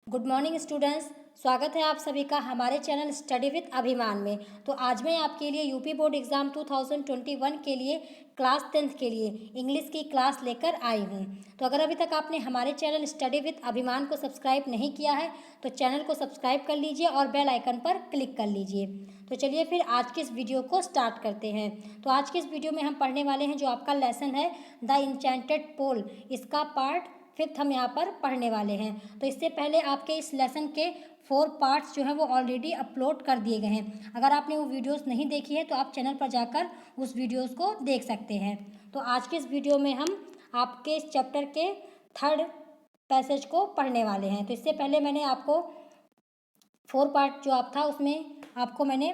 Good morning students. स्वागत है आप सभी का हमारे चैनल स्टडी विद अभिमान में। तो आज मैं आपके लिए यूपी बोर्ड एग्ज़ाम 2021 के लिए क्लास 10th के लिए इंग्लिश की क्लास लेकर आई हूँ। तो अगर अभी तक आपने हमारे चैनल स्टडी विद अभिमान को सब्सक्राइब नहीं किया है तो चैनल को सब्सक्राइब कर लीजिए और बेल आइकन पर क्लिक कर लीजिए। तो चलिए फिर आज की इस वीडियो को स्टार्ट करते हैं। तो आज की इस वीडियो में हम पढ़ने वाले हैं जो आपका लेसन है द इंचेंटेड पोल, इसका पार्ट 5th हम यहाँ पर पढ़ने वाले हैं। तो इससे पहले आपके इस लेसन के 4 पार्ट्स जो हैं वो ऑलरेडी अपलोड कर दिए गए हैं। अगर आपने वो वीडियोस नहीं देखी है तो आप चैनल पर जाकर उस वीडियोस को देख सकते हैं। तो आज के इस वीडियो में हम आपके इस चैप्टर के 3rd पैसेज को पढ़ने वाले हैं। तो इससे पहले मैंने आपको 4 पार्ट जो आप था उसमें आपको मैंने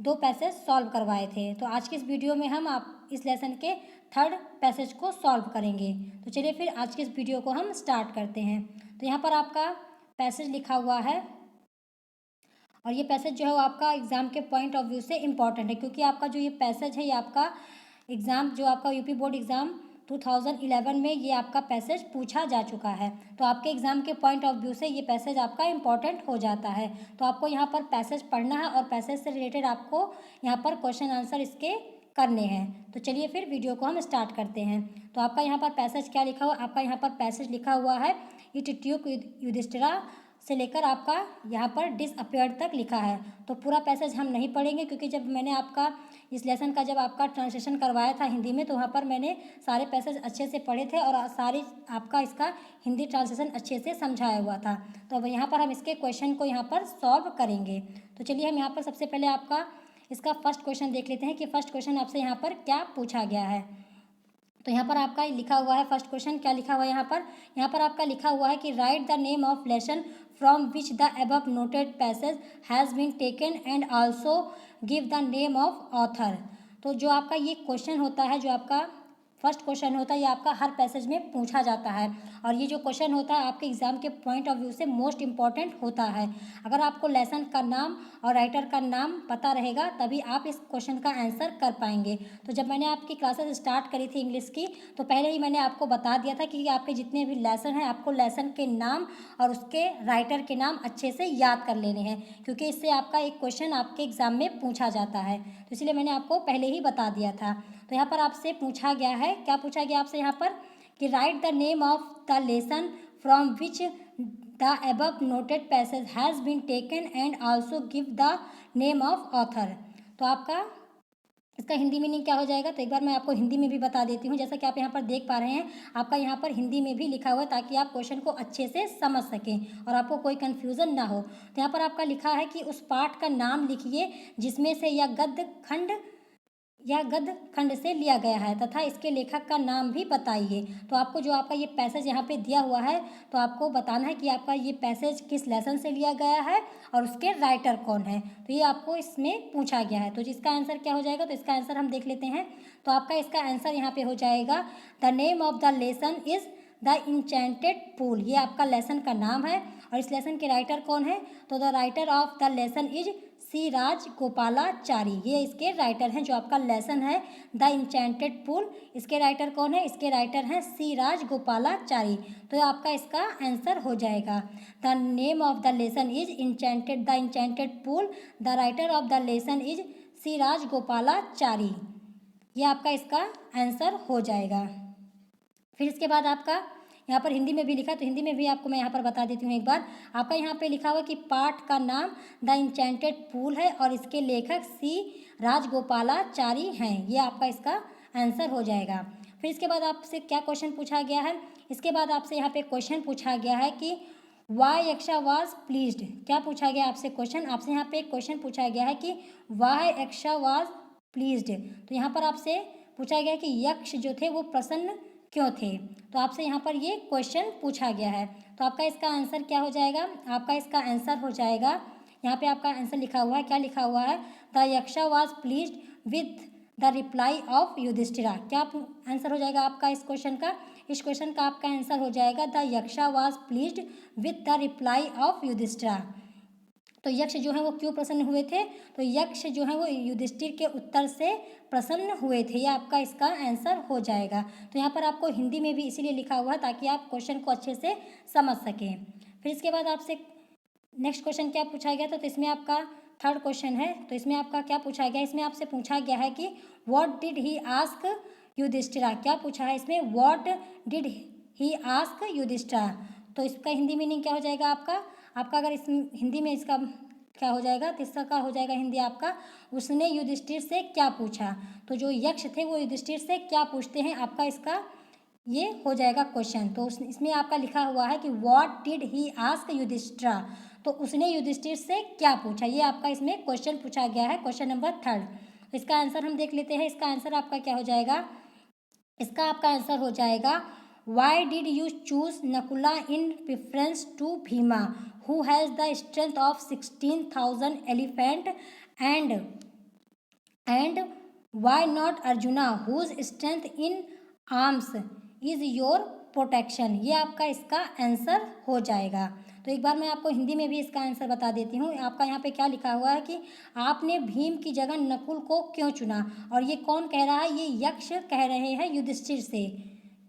2 पैसेज सॉल्व करवाए थे। तो आज की इस वीडियो में हम आप इस लेसन के 3rd पैसेज को सॉल्व करेंगे। तो चलिए फिर आज की इस वीडियो को हम स्टार्ट करते हैं। तो यहाँ पर आपका पैसेज लिखा हुआ है और ये पैसेज जो है वो आपका एग्ज़ाम के पॉइंट ऑफ व्यू से इम्पॉर्टेंट है, क्योंकि आपका जो ये पैसेज है ये आपका एग्ज़ाम जो आपका यूपी बोर्ड एग्ज़ाम 2011 में ये आपका पैसेज पूछा जा चुका है। तो आपके एग्ज़ाम के पॉइंट ऑफ व्यू से ये पैसेज आपका इम्पॉर्टेंट हो जाता है। तो आपको यहाँ पर पैसेज पढ़ना है और पैसेज से रिलेटेड आपको यहाँ पर क्वेश्चन आंसर इसके करने हैं। तो चलिए फिर वीडियो को हम स्टार्ट करते हैं। तो आपका यहाँ पर पैसेज क्या लिखा हुआ, आपका यहाँ पर पैसेज लिखा हुआ है इट ट्यूक युधिष्ठिरा से लेकर आपका यहाँ पर डिसअपियर्ड तक लिखा है। तो पूरा पैसेज हम नहीं पढ़ेंगे, क्योंकि जब मैंने आपका इस लेसन का जब आपका ट्रांसलेशन करवाया था हिंदी में तो वहाँ पर मैंने सारे पैसेज अच्छे से पढ़े थे और सारी आपका इसका हिंदी ट्रांसलेशन अच्छे से समझाया हुआ था। तो अब यहाँ पर हम इसके क्वेश्चन को यहाँ पर सॉल्व करेंगे। तो चलिए हम यहाँ पर सबसे पहले आपका इसका फर्स्ट क्वेश्चन देख लेते हैं कि फर्स्ट क्वेश्चन आपसे यहाँ पर क्या पूछा गया है। तो यहाँ पर आपका लिखा हुआ है फर्स्ट क्वेश्चन क्या लिखा हुआ है यहाँ पर आपका लिखा हुआ है कि write the name of lesson from which the above noted passage has been taken and also give the name of author. तो जो आपका ये क्वेश्चन होता है, जो आपका फर्स्ट क्वेश्चन होता है, ये आपका हर पैसेज में पूछा जाता है और ये जो क्वेश्चन होता है आपके एग्जाम के पॉइंट ऑफ व्यू से मोस्ट इम्पॉर्टेंट होता है। अगर आपको लेसन का नाम और राइटर का नाम पता रहेगा तभी आप इस क्वेश्चन का आंसर कर पाएंगे। तो जब मैंने आपकी क्लासेस स्टार्ट करी थी इंग्लिश की तो पहले ही मैंने आपको बता दिया था कि आपके जितने भी लेसन हैं आपको लेसन के नाम और उसके राइटर के नाम अच्छे से याद कर लेने हैं, क्योंकि इससे आपका एक क्वेश्चन आपके एग्जाम में पूछा जाता है। तो इसलिए मैंने आपको पहले ही बता दिया था। तो यहाँ पर आपसे पूछा गया है, क्या पूछा गया आपसे यहाँ पर कि write the name of the lesson from which the above noted passage has been taken and also give the name of author. तो आपका इसका हिंदी मीनिंग क्या हो जाएगा, तो एक बार मैं आपको हिंदी में भी बता देती हूँ। जैसा कि आप यहाँ पर देख पा रहे हैं आपका यहाँ पर हिंदी में भी लिखा हुआ है ताकि आप क्वेश्चन को अच्छे से समझ सकें और आपको कोई कन्फ्यूज़न ना हो। तो यहाँ पर आपका लिखा है कि उस पाठ का नाम लिखिए जिसमें से यह गद्य खंड से लिया गया है तथा इसके लेखक का नाम भी बताइए। तो आपको जो आपका ये पैसेज यहाँ पे दिया हुआ है तो आपको बताना है कि आपका ये पैसेज किस लेसन से लिया गया है और उसके राइटर कौन है। तो ये आपको इसमें पूछा गया है। तो जिसका आंसर क्या हो जाएगा, तो इसका आंसर हम देख लेते हैं। तो आपका इसका आंसर यहाँ पे हो जाएगा the name of the lesson is the enchanted pool. ये आपका लेसन का नाम है और इस लेसन के राइटर कौन है, तो the writer of the lesson is C Rajagopalachari. ये इसके राइटर हैं। जो आपका लेसन है द इंचेंटेड पूल, इसके राइटर कौन है, इसके राइटर हैं सी राजगोपालाचारी। तो आपका इसका आंसर हो जाएगा the name of the lesson is enchanted the enchanted pool, the writer of the lesson is C Rajagopalachari. ये आपका इसका आंसर हो जाएगा। फिर इसके बाद आपका यहाँ पर हिंदी में भी लिखा, तो हिंदी में भी आपको मैं यहाँ पर बता देती हूँ एक बार। आपका यहाँ पे लिखा हुआ कि पाठ का नाम द इंचेंटेड पूल है और इसके लेखक सी राजगोपालाचारी हैं। ये आपका इसका आंसर हो जाएगा। फिर इसके बाद आपसे क्या क्वेश्चन पूछा गया है, इसके बाद आपसे यहाँ पे क्वेश्चन पूछा गया है कि वाई यक्षा वाज प्लीज्ड। क्या पूछा गया आपसे क्वेश्चन, आपसे यहाँ पे एक क्वेश्चन पूछा गया है कि वाई यक्षा वाज प्लीज्ड। तो यहाँ पर आपसे पूछा गया कि यक्ष जो थे वो प्रसन्न क्यों थे। तो आपसे यहाँ पर ये क्वेश्चन पूछा गया है। तो आपका इसका आंसर क्या हो जाएगा, आपका इसका आंसर हो जाएगा, यहाँ पे आपका आंसर लिखा हुआ है, क्या लिखा हुआ है, the Yaksha was pleased with the reply of Yudhishthira. क्या आंसर हो जाएगा आपका इस क्वेश्चन का, इस क्वेश्चन का आपका आंसर हो जाएगा the Yaksha was pleased with the reply of Yudhishthira. तो यक्ष जो है वो क्यों प्रसन्न हुए थे, तो यक्ष जो है वो युधिष्ठिर के उत्तर से प्रसन्न हुए थे। ये आपका इसका आंसर हो जाएगा। तो यहाँ पर आपको हिंदी में भी इसीलिए लिखा हुआ है ताकि आप क्वेश्चन को अच्छे से समझ सकें। फिर इसके बाद आपसे नेक्स्ट क्वेश्चन क्या पूछा गया था, तो इसमें आपका थर्ड क्वेश्चन है। तो इसमें आपका क्या पूछा गया, इसमें आपसे पूछा गया है कि what did he ask Yudhishthira. क्या पूछा है इसमें, what did he ask Yudhishthira. तो इसका हिंदी मीनिंग क्या हो जाएगा आपका अगर इस हिंदी में इसका क्या हो जाएगा, तो इसका हो जाएगा हिंदी आपका, उसने युधिष्ठिर से क्या पूछा। तो जो यक्ष थे वो युधिष्ठिर से क्या पूछते हैं, आपका इसका ये हो जाएगा क्वेश्चन। तो इसमें आपका लिखा हुआ है कि what did he ask Yudhishthira, तो उसने युधिष्ठिर से क्या पूछा, ये आपका इसमें क्वेश्चन पूछा गया है, क्वेश्चन नंबर थर्ड। इसका आंसर हम देख लेते हैं। इसका आंसर आपका क्या हो जाएगा, इसका आपका आंसर हो जाएगा why did you choose Nakula in preference to Bhima who has the strength of 16,000 elephant and why not Arjuna whose strength in arms is your protection. ये आपका इसका आंसर हो जाएगा। तो एक बार मैं आपको हिंदी में भी इसका आंसर बता देती हूँ। आपका यहाँ पे क्या लिखा हुआ है कि आपने भीम की जगह नकुल को क्यों चुना, और ये कौन कह रहा है, ये यक्ष कह रहे हैं युधिष्ठिर से।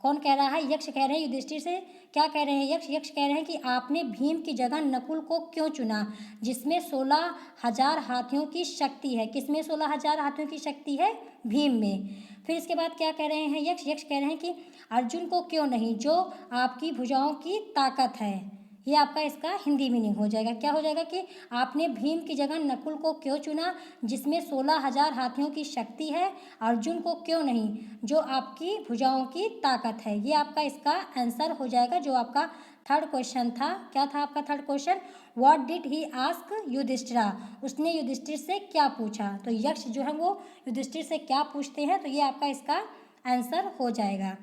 कौन कह रहा है, यक्ष कह रहे हैं युधिष्ठिर से। क्या कह रहे हैं यक्ष कह रहे हैं कि आपने भीम की जगह नकुल को क्यों चुना, जिसमें 16,000 हाथियों की शक्ति है। किसमें 16,000 हाथियों की शक्ति है, भीम में। फिर इसके बाद क्या कह रहे हैं यक्ष कह रहे हैं कि अर्जुन को क्यों नहीं, जो आपकी भुजाओं की ताकत है। ये आपका इसका हिंदी मीनिंग हो जाएगा। क्या हो जाएगा कि आपने भीम की जगह नकुल को क्यों चुना, जिसमें 16,000 हाथियों की शक्ति है। अर्जुन को क्यों नहीं, जो आपकी भुजाओं की ताकत है। ये आपका इसका आंसर हो जाएगा, जो आपका थर्ड क्वेश्चन था। क्या था आपका third question, what did he ask Yudhishthira, उसने युधिष्ठिर से क्या पूछा। तो यक्ष जो है वो युधिष्ठिर से क्या पूछते हैं, तो ये आपका इसका आंसर हो जाएगा।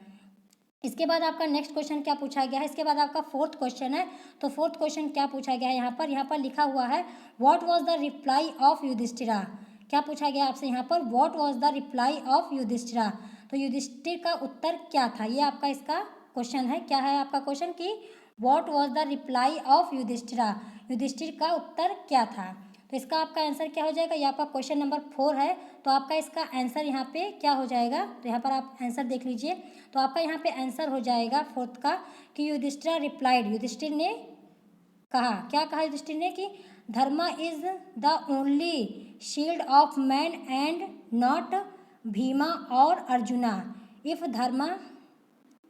इसके बाद आपका नेक्स्ट क्वेश्चन क्या पूछा गया है, इसके बाद आपका फोर्थ क्वेश्चन है। तो फोर्थ क्वेश्चन क्या पूछा गया है, यहाँ पर लिखा हुआ है what was the reply of Yudhishthira. क्या पूछा गया आपसे यहाँ पर, what was the reply of Yudhishthira. तो युधिष्ठिर का उत्तर क्या था, ये आपका इसका क्वेश्चन है। क्या है आपका क्वेश्चन कि what was the reply of Yudhishthira, Yudhishthira का उत्तर क्या था। तो इसका आपका आंसर क्या हो जाएगा, ये आपका क्वेश्चन नंबर 4 है। तो आपका इसका आंसर यहाँ पे क्या हो जाएगा, तो यहाँ पर आप आंसर देख लीजिए। तो आपका यहाँ पे आंसर हो जाएगा फोर्थ का कि युधिष्ठिरा रिप्लाइड, युधिष्ठिर ने कहा, क्या कहा युधिष्ठिर ने कि dharma is the only shield of man and not Bhima और अर्जुना। इफ धर्मा,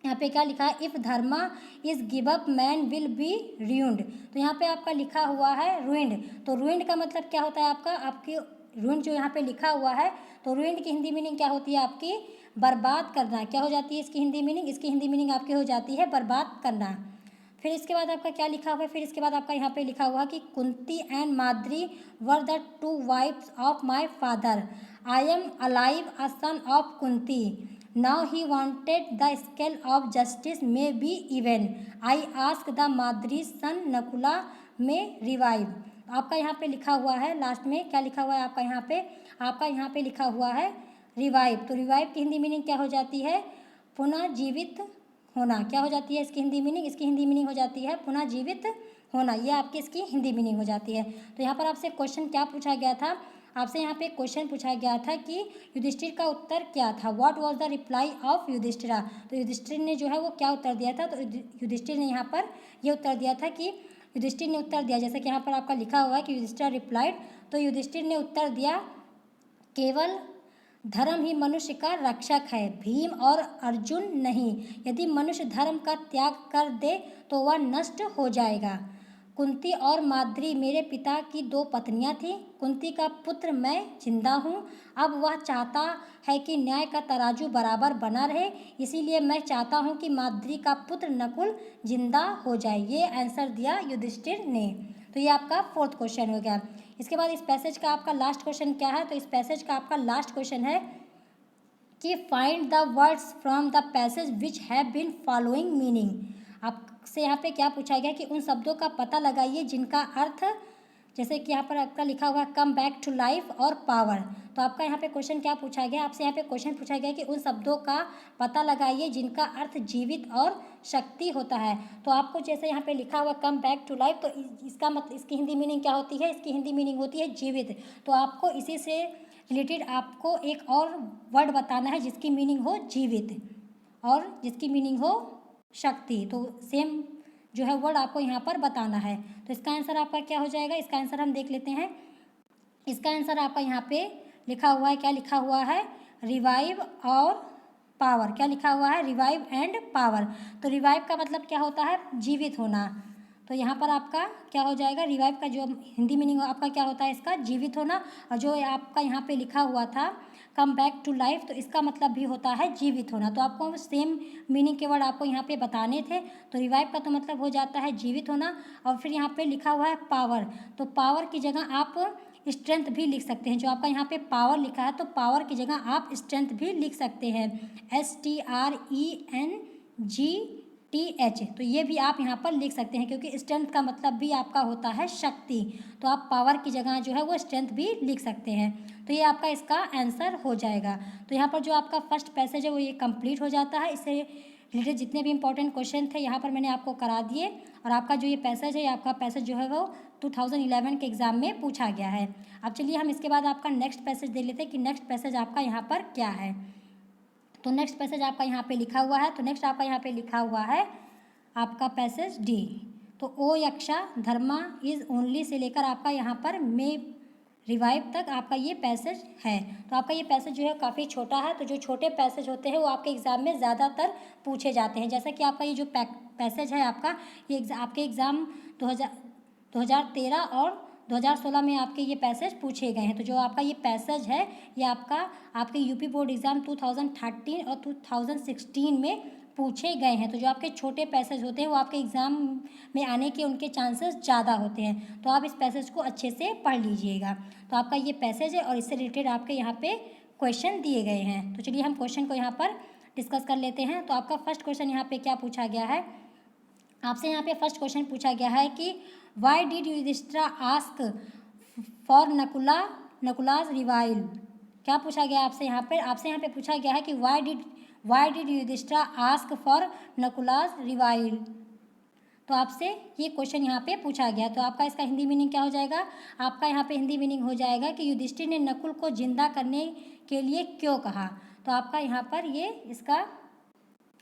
यहाँ पे क्या लिखा है, if dharma is give up man will be ruined. तो यहाँ पे आपका लिखा हुआ है रूइंड। तो रूइंड का मतलब क्या होता है आपका, आपकी रूइंड जो यहाँ पे लिखा हुआ है, तो रूइंड की हिंदी मीनिंग क्या होती है आपकी, बर्बाद करना। क्या हो जाती है इसकी हिंदी मीनिंग, इसकी हिंदी मीनिंग आपकी हो जाती है बर्बाद करना। फिर इसके बाद आपका क्या लिखा हुआ है, फिर इसके बाद आपका यहाँ पे लिखा हुआ है कि Kunti and Madri were the 2 wives of my father. I am alive a son of Kunti. Now he wanted the scale of justice may be even. I ask the Madri son Nakula may revive. आपका यहाँ पे लिखा हुआ है लास्ट में क्या लिखा हुआ है आपका यहाँ पे लिखा हुआ है रिवाइव। तो रिवाइव की हिंदी मीनिंग क्या हो जाती है, पुनः जीवित होना। क्या हो जाती है इसकी हिंदी मीनिंग, इसकी हिंदी मीनिंग हो जाती है पुनः जीवित होना। ये आपकी इसकी हिंदी मीनिंग हो जाती है। तो यहाँ पर आपसे क्वेश्चन क्या पूछा गया था, आपसे यहाँ पे क्वेश्चन पूछा गया था कि युधिष्ठिर का उत्तर क्या था, what was the reply of Yudhishthira. तो युधिष्ठिर ने जो है वो क्या उत्तर दिया था, तो युधिष्ठिर ने यहाँ पर ये उत्तर दिया था कि युधिष्ठिर ने उत्तर दिया, जैसे कि यहाँ पर आपका लिखा हुआ है कि युधिष्ठिर रिप्लाइड। तो युधिष्ठिर ने उत्तर दिया केवल धर्म ही मनुष्य का रक्षक है, भीम और अर्जुन नहीं। यदि मनुष्य धर्म का त्याग कर दे तो वह नष्ट हो जाएगा। कुंती और माद्री मेरे पिता की 2 पत्नियां थीं। कुंती का पुत्र मैं जिंदा हूँ। अब वह चाहता है कि न्याय का तराजू बराबर बना रहे, इसीलिए मैं चाहता हूँ कि माद्री का पुत्र नकुल जिंदा हो जाए। ये आंसर दिया युधिष्ठिर ने। तो ये आपका फोर्थ क्वेश्चन हो गया। इसके बाद इस पैसेज का आपका लास्ट क्वेश्चन क्या है, तो इस पैसेज का आपका लास्ट क्वेश्चन है कि find the words from the passage which have been following meaning. आपसे यहाँ पे क्या पूछा गया कि उन शब्दों का पता लगाइए जिनका अर्थ, जैसे कि यहाँ पर आपका लिखा हुआ है कम बैक टू लाइफ और पावर। तो आपका यहाँ पे क्वेश्चन क्या पूछा गया, आपसे यहाँ पे क्वेश्चन पूछा गया कि उन शब्दों का पता लगाइए जिनका अर्थ जीवित और शक्ति होता है। तो आपको जैसे यहाँ पे लिखा हुआ कम बैक टू लाइफ, तो इसका मतलब इसकी हिंदी मीनिंग क्या होती है, इसकी हिंदी मीनिंग होती है जीवित। तो आपको इसी से रिलेटेड आपको एक और वर्ड बताना है जिसकी मीनिंग हो जीवित और जिसकी मीनिंग हो शक्ति। तो सेम जो है वर्ड आपको यहाँ पर बताना है। तो इसका आंसर आपका क्या हो जाएगा, इसका आंसर हम देख लेते हैं। इसका आंसर आपका यहाँ पे लिखा हुआ है, क्या लिखा हुआ है, रिवाइव और पावर। क्या लिखा हुआ है, रिवाइव एंड पावर। तो रिवाइव का मतलब क्या होता है, जीवित होना। तो यहाँ पर आपका क्या हो जाएगा, रिवाइव का जो हिंदी मीनिंग आपका क्या होता है, इसका जीवित होना। और जो आपका यहाँ पे लिखा हुआ था कम बैक टू लाइफ, तो इसका मतलब भी होता है जीवित होना। तो आपको सेम मीनिंग के वर्ड आपको यहाँ पे बताने थे। तो रिवाइव का तो मतलब हो जाता है जीवित होना। और फिर यहाँ पे लिखा हुआ है पावर, तो पावर की जगह आप स्ट्रेंथ भी लिख सकते हैं। जो आपका यहाँ पे पावर लिखा है, तो पावर की जगह आप स्ट्रेंथ भी लिख सकते हैं, STRENGTH। तो ये भी आप यहाँ पर लिख सकते हैं, क्योंकि स्ट्रेंथ का मतलब भी आपका होता है शक्ति। तो आप पावर की जगह जो है वो स्ट्रेंथ भी लिख सकते हैं। तो ये आपका इसका आंसर हो जाएगा। तो यहाँ पर जो आपका फर्स्ट पैसेज है वो ये कंप्लीट हो जाता है। इससे रिलेटेड जितने भी इंपॉर्टेंट क्वेश्चन थे यहाँ पर मैंने आपको करा दिए। और आपका जो ये पैसेज है, आपका पैसेज जो है वो 2011 के एग्ज़ाम में पूछा गया है। अब चलिए हम इसके बाद आपका नेक्स्ट पैसेज देख लेते हैं कि नेक्स्ट पैसेज आपका यहाँ पर क्या है। तो नेक्स्ट पैसेज आपका यहाँ पे लिखा हुआ है। तो नेक्स्ट आपका यहाँ पे लिखा हुआ है आपका पैसेज डी। तो ओ यक्षा धर्मा इज ओनली से लेकर आपका यहाँ पर मे रिवाइव तक आपका ये पैसेज है। तो आपका ये पैसेज जो है काफ़ी छोटा है। तो जो छोटे पैसेज होते हैं वो आपके एग्ज़ाम में ज़्यादातर पूछे जाते हैं। जैसा कि आपका ये जो पैसेज है आपका, ये आपके एग्ज़ाम 2013 और 2016 में आपके ये पैसेज पूछे गए हैं। तो जो आपका ये पैसेज है ये आपके यूपी बोर्ड एग्ज़ाम 2013 और 2016 में पूछे गए हैं। तो जो आपके छोटे पैसेज होते हैं वो आपके एग्ज़ाम में आने के उनके चांसेस ज़्यादा होते हैं। तो आप इस पैसेज को अच्छे से पढ़ लीजिएगा। तो आपका ये पैसेज है और इससे रिलेटेड आपके यहाँ पे क्वेश्चन दिए गए हैं। तो चलिए हम क्वेश्चन को यहाँ पर डिस्कस कर लेते हैं। तो आपका फर्स्ट क्वेश्चन यहाँ पे क्या पूछा गया है, आपसे यहाँ पे फर्स्ट क्वेश्चन पूछा गया है कि why did Yudhishthira ask for Nakula's revival. क्या पूछा गया आपसे यहाँ पे पूछा गया है कि why did Yudhishthira ask for Nakula's revival. तो आपसे ये क्वेश्चन यहाँ पे पूछा गया। तो आपका इसका हिंदी मीनिंग क्या हो जाएगा, आपका यहाँ पे हिंदी मीनिंग हो जाएगा कि युधिष्ठिर ने नकुल को जिंदा करने के लिए क्यों कहा। तो आपका यहाँ पर ये इस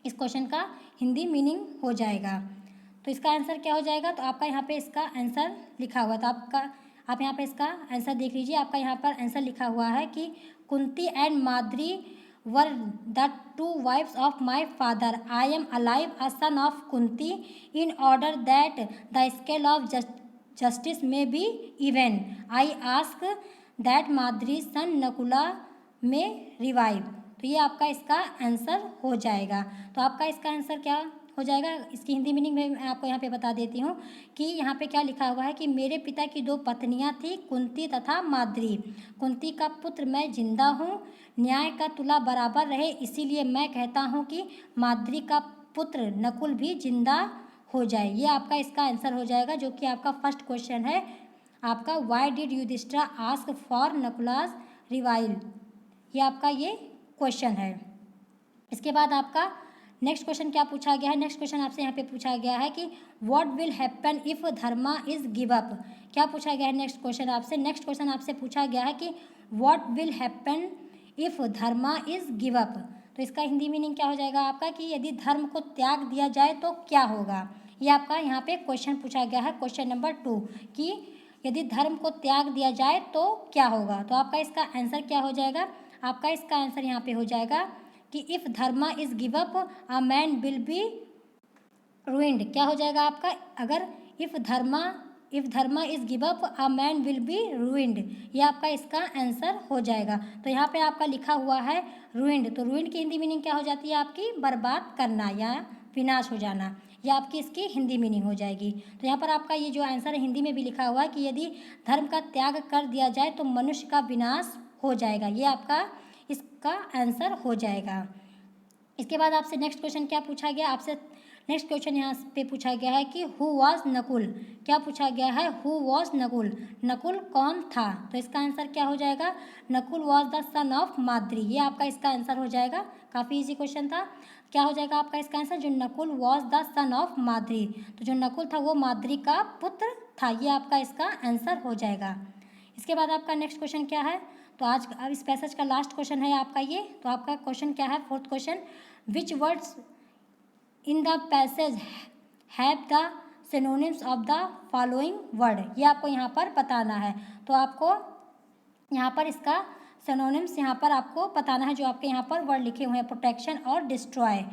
क्वेश्चन का हिंदी मीनिंग हो जाएगा। तो इसका आंसर क्या हो जाएगा, तो आपका यहाँ पे इसका आंसर लिखा हुआ था। आप यहाँ पे इसका आंसर देख लीजिए। आपका यहाँ पर आंसर लिखा हुआ है कि Kunti and Madri were the two wives of my father. I am alive a son of Kunti in order that the scale of justice may be even. I ask that Madri son Nakula may revive. तो ये आपका इसका answer हो जाएगा। तो आपका इसका answer क्या हो जाएगा, इसकी हिंदी मीनिंग मैं आपको यहाँ पे बता देती हूँ कि यहाँ पे क्या लिखा हुआ है कि मेरे पिता की 2 पत्नियाँ थी, कुंती तथा माद्री। कुंती का पुत्र मैं जिंदा हूँ, न्याय का तुला बराबर रहे, इसीलिए मैं कहता हूँ कि माद्री का पुत्र नकुल भी जिंदा हो जाए। ये आपका इसका आंसर हो जाएगा, जो कि आपका फर्स्ट क्वेश्चन है आपका why did Yudhishthira ask for Nakula's revival. ये आपका ये क्वेश्चन है। इसके बाद आपका नेक्स्ट क्वेश्चन क्या पूछा गया है, नेक्स्ट क्वेश्चन आपसे यहाँ पे पूछा गया है कि what will happen if dharma is give up. क्या पूछा गया है नेक्स्ट क्वेश्चन आपसे पूछा गया है कि what will happen if dharma is give up. तो इसका हिंदी मीनिंग क्या हो जाएगा आपका कि यदि धर्म को त्याग दिया जाए तो क्या होगा। ये आपका यहाँ पे क्वेश्चन पूछा गया है, क्वेश्चन नंबर 2 कि यदि धर्म को त्याग दिया जाए तो क्या होगा। तो आपका इसका आंसर क्या हो जाएगा, आपका इसका आंसर यहाँ पे हो जाएगा कि if Dharma is give up a man will be ruined. क्या हो जाएगा आपका, अगर if Dharma is give up a man will be ruined. ये आपका इसका आंसर हो जाएगा। तो यहाँ पे आपका लिखा हुआ है रूइंड। तो रूइंड की हिंदी मीनिंग क्या हो जाती है आपकी, बर्बाद करना या विनाश हो जाना। ये आपकी इसकी हिंदी मीनिंग हो जाएगी। तो यहाँ पर आपका ये जो आंसर है हिंदी में भी लिखा हुआ है कि यदि धर्म का त्याग कर दिया जाए तो मनुष्य का विनाश हो जाएगा। ये आपका इसका आंसर हो जाएगा। इसके बाद आपसे नेक्स्ट क्वेश्चन क्या पूछा गया, आपसे नेक्स्ट क्वेश्चन यहाँ पे पूछा गया है कि हु वॉज नकुल। क्या पूछा गया है, हु वॉज नकुल, नकुल कौन था। तो इसका आंसर क्या हो जाएगा, Nakul was the son of Madri. ये आपका इसका आंसर हो जाएगा। काफ़ी इजी क्वेश्चन था। क्या हो जाएगा आपका इसका आंसर, जो Nakul was the son of Madri. तो जो नकुल था वो माद्री का पुत्र था। ये आपका इसका आंसर हो जाएगा। इसके बाद आपका नेक्स्ट क्वेश्चन क्या है, तो आज अब इस पैसेज का लास्ट क्वेश्चन है आपका ये। तो आपका क्वेश्चन क्या है, fourth question, which words in the passage have the synonyms of the following word, ये आपको यहाँ पर बताना है। तो आपको यहाँ पर इसका सिनोनिम्स यहाँ पर आपको बताना है, जो आपके यहाँ पर वर्ड लिखे हुए हैं, प्रोटेक्शन और डिस्ट्रॉय।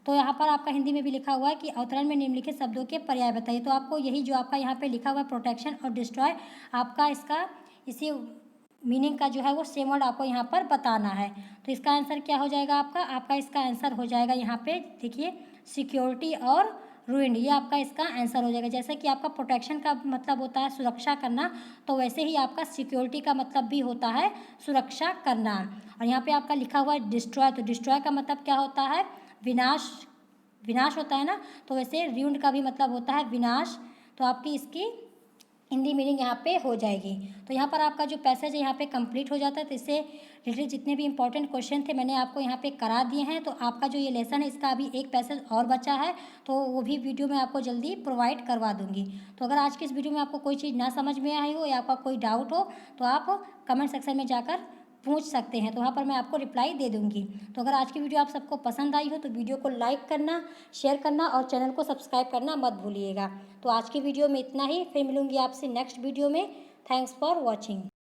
तो यहाँ पर आपका हिंदी में भी लिखा हुआ है कि अवतरण में निम्नलिखित शब्दों के पर्याय बताइए। तो आपको यही जो आपका यहाँ पे लिखा हुआ है प्रोटेक्शन और डिस्ट्रॉय, आपका इसका इसी मीनिंग का जो है वो सेम वर्ड आपको यहाँ पर बताना है। तो इसका आंसर क्या हो जाएगा आपका इसका आंसर हो जाएगा यहाँ पे देखिए सिक्योरिटी और रूइंड, ये आपका इसका आंसर हो जाएगा। जैसे कि आपका प्रोटेक्शन का मतलब होता है सुरक्षा करना, तो वैसे ही आपका सिक्योरिटी का मतलब भी होता है सुरक्षा करना। और यहाँ पे आपका लिखा हुआ है डिस्ट्रॉय, तो डिस्ट्रॉय का मतलब क्या होता है, विनाश, विनाश होता है ना, तो वैसे रूइंड का भी मतलब होता है विनाश। तो आपकी इसकी हिंदी मीनिंग यहाँ पे हो जाएगी। तो यहाँ पर आपका जो पैसेज है यहाँ पे कंप्लीट हो जाता है। तो इससे रिलेटेड जितने भी इंपॉर्टेंट क्वेश्चन थे मैंने आपको यहाँ पे करा दिए हैं। तो आपका जो ये लेसन है इसका अभी एक पैसेज और बचा है, तो वो भी वीडियो मैं आपको जल्दी प्रोवाइड करवा दूँगी। तो अगर आज की इस वीडियो में आपको कोई चीज़ ना समझ में आई हो या आपका कोई डाउट हो तो आप कमेंट सेक्शन में जाकर पूछ सकते हैं, तो वहाँ पर मैं आपको रिप्लाई दे दूँगी। तो अगर आज की वीडियो आप सबको पसंद आई हो तो वीडियो को लाइक करना, शेयर करना और चैनल को सब्सक्राइब करना मत भूलिएगा। तो आज की वीडियो में इतना ही, फिर मिलूँगी आपसे नेक्स्ट वीडियो में। Thanks for watching.